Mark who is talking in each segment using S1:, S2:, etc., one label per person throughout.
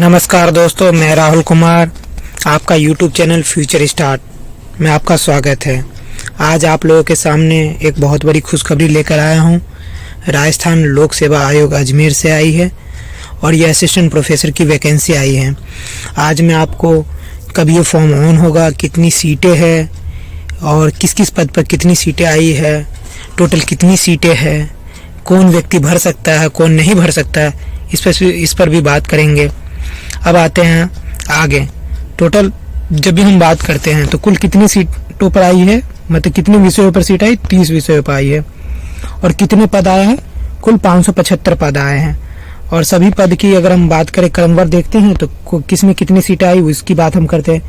S1: नमस्कार दोस्तों, मैं राहुल कुमार, आपका YouTube चैनल फ्यूचर स्टार्ट में आपका स्वागत है। आज आप लोगों के सामने एक बहुत बड़ी खुशखबरी लेकर आया हूं। राजस्थान लोक सेवा आयोग अजमेर से आई है और ये असिस्टेंट प्रोफेसर की वैकेंसी आई है। आज मैं आपको कब ये फॉर्म ऑन होगा, कितनी सीटें हैं और किस किस पद पर कितनी सीटें आई है, टोटल कितनी सीटें हैं, कौन व्यक्ति भर सकता है, कौन नहीं भर सकता है, इस पर भी बात करेंगे। अब आते हैं आगे। टोटल जब भी हम बात करते हैं तो कुल कितनी सीटों पर आई है, मतलब कितने विषयों पर सीट आई, 30 विषयों पर आई है। और कितने पद आए हैं, कुल 575 पद आए हैं। और सभी पद की अगर हम बात करें, क्रमवार देखते हैं तो किस में कितनी सीटें आई उसकी बात हम करते हैं।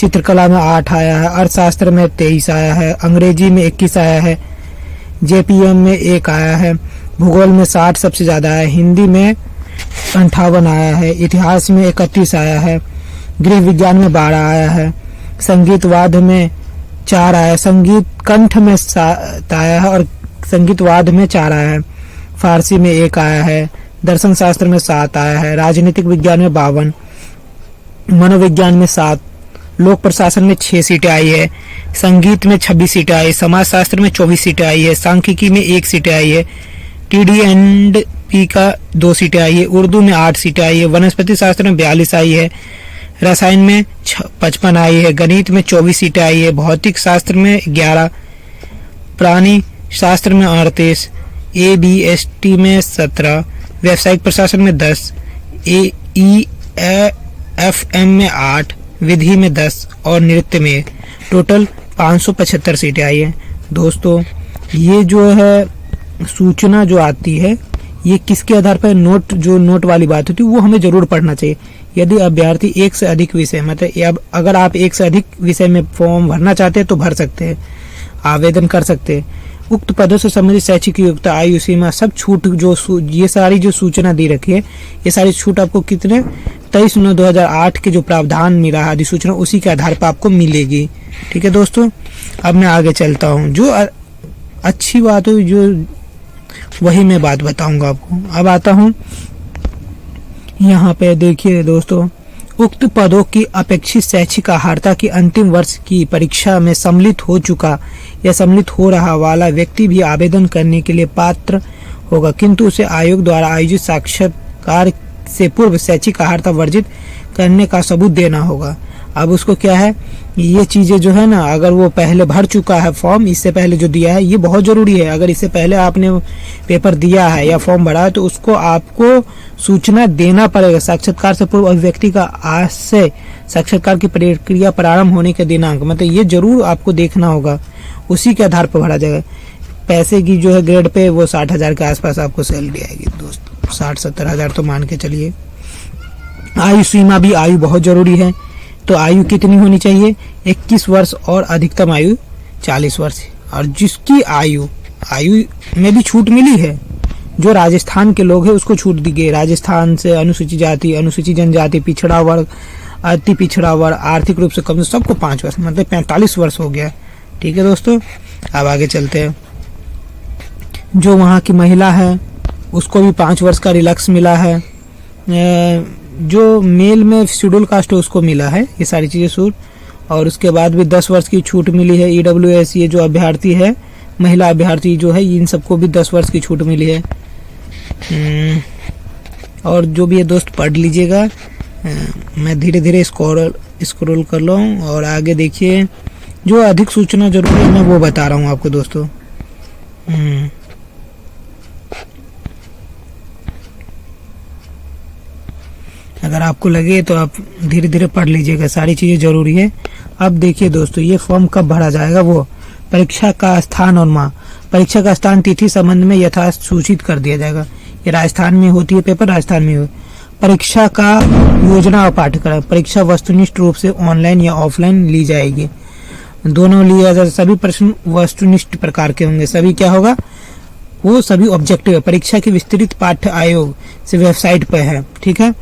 S1: चित्रकला में 8 आया है, अर्थशास्त्र में 23 आया है, अंग्रेजी में 21 आया है, जेपीएम में 1 आया है, भूगोल में 60 सबसे ज्यादा है, हिंदी में 58 आया है, इतिहास में 31 आया है, गृह विज्ञान में 12 आया है, संगीत वाद्य में 4 आया है, संगीत कंठ में 7 आया है और संगीत वाद्य में 4 आया है, फारसी में 1 आया है, दर्शन शास्त्र में 7 आया है, राजनीतिक विज्ञान में 52, मनोविज्ञान में 7, लोक प्रशासन में 6 सीटें आई है, संगीत में 26 सीटें आई, समाज शास्त्र में 24 सीटें आई है, सांख्यिकी में 1 सीटें आई है, टीडी एंड पी का 2 सीटें आई है, उर्दू में 8 सीटें आई है, वनस्पति शास्त्र में 42 आई है, रसायन में 55 आई है, गणित में 24 सीटें आई है, भौतिक शास्त्र में 11, प्राणी शास्त्र में 38, एबीएसटी में 17, व्यावसायिक प्रशासन में 10, एईएफएम में 8, विधि में 10 और नृत्य में टोटल 575 सीटें आई है। दोस्तों, ये जो है सूचना जो आती है ये किसके आधार पर, नोट वाली बात होती है वो हमें जरूर पढ़ना चाहिए। यदि अभ्यर्थी एक से अधिक विषय, मतलब अगर आप एक से अधिक विषय में फॉर्म भरना चाहते हैं तो भर सकते हैं, आवेदन कर सकते हैं। उक्त पदों से संबंधित शैक्षिक योग्यता, आयु सीमा, सब छूट ये सारी जो सूचना दी रखी है, ये सारी छूट आपको कितने 23/9/2008 के जो प्रावधान मिला है अधिसूचना, उसी के आधार पर आपको मिलेगी। ठीक है दोस्तों, अब मैं आगे चलता हूँ। जो अच्छी बात हो जो वही मैं बात बताऊंगा आपको। अब आता हूँ यहाँ पे, देखिए दोस्तों, उक्त पदों की अपेक्षित शैक्षिक अर्हता की अंतिम वर्ष की परीक्षा में सम्मिलित हो चुका या सम्मिलित हो रहा वाला व्यक्ति भी आवेदन करने के लिए पात्र होगा, किंतु उसे आयोग द्वारा आयोजित साक्षात्कार से पूर्व शैक्षिक अर्हता वर्जित करने का सबूत देना होगा। अब उसको क्या है, ये चीजें जो है ना, अगर वो पहले भर चुका है फॉर्म, इससे पहले जो दिया है, ये बहुत जरूरी है। अगर इससे पहले आपने पेपर दिया है या फॉर्म भरा है तो उसको आपको सूचना देना पड़ेगा। साक्षात्कार से पूर्व अभिव्यक्ति का आज से साक्षात्कार की प्रक्रिया प्रारंभ होने के दिनांक, मतलब ये जरूर आपको देखना होगा, उसी के आधार पर भरा जाएगा। पैसे की जो है ग्रेड पे वो 60,000 के आसपास आपको सैलरी आएगी दोस्तों, 60-70 हजार तो मान के चलिए। आयु सीमा भी, आयु बहुत जरूरी है। तो आयु कितनी होनी चाहिए, 21 वर्ष और अधिकतम आयु 40 वर्ष। और जिसकी आयु में भी छूट मिली है, जो राजस्थान के लोग हैं उसको छूट दी गई। राजस्थान से अनुसूचित जाति, अनुसूचित जनजाति, पिछड़ा वर्ग, अति पिछड़ा वर्ग, आर्थिक रूप से कमजोर, सबको 5 वर्ष, मतलब 45 वर्ष हो गया। ठीक है दोस्तों, अब आगे चलते हैं। जो वहाँ की महिला है उसको भी 5 वर्ष का रिलैक्स मिला है। जो मेल में शेड्यूल कास्ट है उसको मिला है ये सारी चीजें छूट। और उसके बाद भी 10 वर्ष की छूट मिली है। ईडब्ल्यूएस, ये जो अभ्यर्थी है, महिला अभ्यर्थी जो है, इन सबको भी 10 वर्ष की छूट मिली है। और जो भी ये दोस्त पढ़ लीजिएगा, मैं धीरे धीरे स्क्रॉल कर लूँ और आगे देखिए। जो अधिक सूचना जरूरी है मैं वो बता रहा हूँ आपको दोस्तों। अगर आपको लगे तो आप धीरे धीरे पढ़ लीजिएगा, सारी चीजें जरूरी है। अब देखिए दोस्तों, ये फॉर्म कब भरा जाएगा, वो परीक्षा का स्थान और माह, परीक्षा का स्थान तिथि संबंध में यथार्थ सूचित कर दिया जाएगा। ये राजस्थान में होती है पेपर, राजस्थान में हो। परीक्षा का योजना और पाठ्यक्रम, परीक्षा वस्तुनिष्ठ रूप से ऑनलाइन या ऑफलाइन ली जाएगी, दोनों लिया जाए। सभी प्रश्न वस्तुनिष्ठ प्रकार के होंगे। सभी क्या होगा, वो सभी ऑब्जेक्टिव है। परीक्षा की विस्तृत पाठ्य आयोग से वेबसाइट पर है। ठीक है,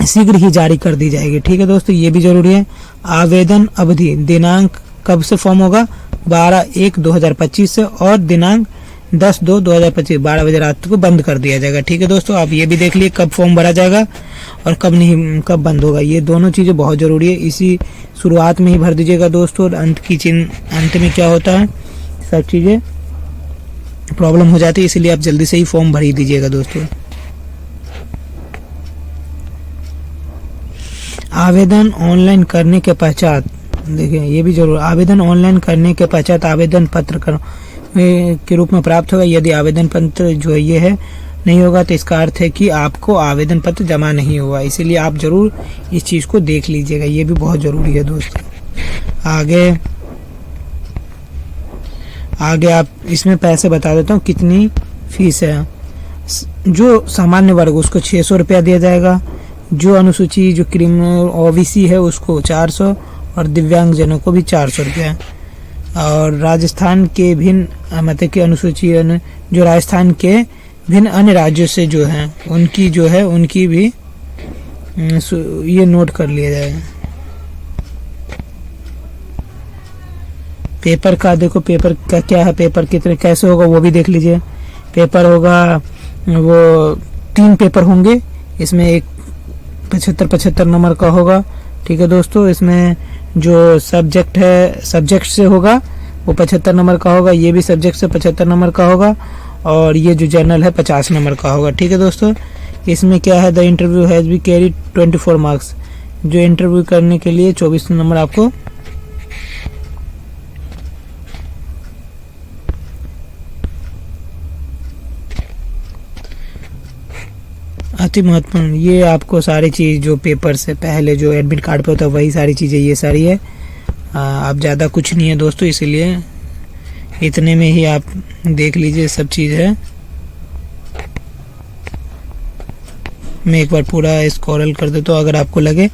S1: शीघ्र ही जारी कर दी जाएगी। ठीक है दोस्तों, ये भी जरूरी है। आवेदन अवधि, दिनांक कब से फॉर्म होगा, 12/1/2025 से, और दिनांक 10/2/2025 12 बजे रात को बंद कर दिया जाएगा। ठीक है दोस्तों, आप ये भी देख लिए कब फॉर्म भरा जाएगा और कब बंद होगा। ये दोनों चीज़ें बहुत ज़रूरी है, इसी शुरुआत में ही भर दीजिएगा दोस्तों। अंत में क्या होता है, सब चीज़ें प्रॉब्लम हो जाती है, इसीलिए आप जल्दी से ही फॉर्म भर ही दीजिएगा दोस्तों। आवेदन ऑनलाइन करने के पश्चात, देखिए ये भी जरूर, आवेदन ऑनलाइन करने के पश्चात आवेदन पत्र के रूप में प्राप्त होगा। यदि आवेदन पत्र जो ये है नहीं होगा तो इसका अर्थ है कि आपको आवेदन पत्र जमा नहीं हुआ, इसीलिए आप जरूर इस चीज़ को देख लीजिएगा, ये भी बहुत ज़रूरी है दोस्तों। आगे आप इसमें पैसे बता देता हूँ कितनी फीस है। जो सामान्य वर्ग उसको 600 रुपया दिया जाएगा, जो अनुसूची जो क्रिमिनल ओबीसी है उसको 400 और दिव्यांगजनों को भी 400 रुपया। और राजस्थान के भिन्न मतलब कि अनुसूची जो राजस्थान के भिन्न अन्य राज्यों से जो हैं उनकी भी ये नोट कर लिया जाए। पेपर का देखो, पेपर का क्या है, पेपर कितने कैसे होगा वो भी देख लीजिए। पेपर होगा वो 3 पेपर होंगे, इसमें एक 75 नंबर का होगा। ठीक है दोस्तों, इसमें जो सब्जेक्ट से होगा वो 75 नंबर का होगा, ये भी सब्जेक्ट से 75 नंबर का होगा, और ये जो जर्नल है 50 नंबर का होगा। ठीक है दोस्तों, इसमें क्या है, the interview has be carry 24 marks, जो इंटरव्यू करने के लिए 24 नंबर आपको अति महत्वपूर्ण, ये आपको सारी चीज़ जो पेपर से पहले जो एडमिट कार्ड पे होता है वही सारी चीज़ें ये सारी है। आप ज़्यादा कुछ नहीं है दोस्तों, इसीलिए इतने में ही आप देख लीजिए सब चीज़ है। मैं एक बार पूरा स्क्रॉल कर देता हूँ, अगर आपको लगे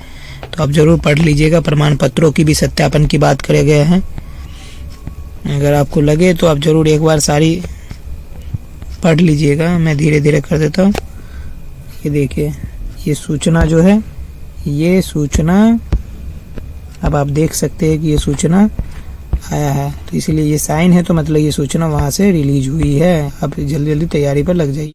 S1: तो आप ज़रूर पढ़ लीजिएगा। प्रमाण पत्रों की भी सत्यापन की बात करे गए हैं, अगर आपको लगे तो आप ज़रूर एक बार सारी पढ़ लीजिएगा। मैं धीरे धीरे कर देता हूँ। ये देखिए, ये सूचना जो है, ये सूचना अब आप देख सकते हैं कि ये सूचना आया है, तो इसीलिए ये साइन है, तो मतलब ये सूचना वहाँ से रिलीज हुई है। अब जल्दी जल्दी तैयारी पर लग जाइए।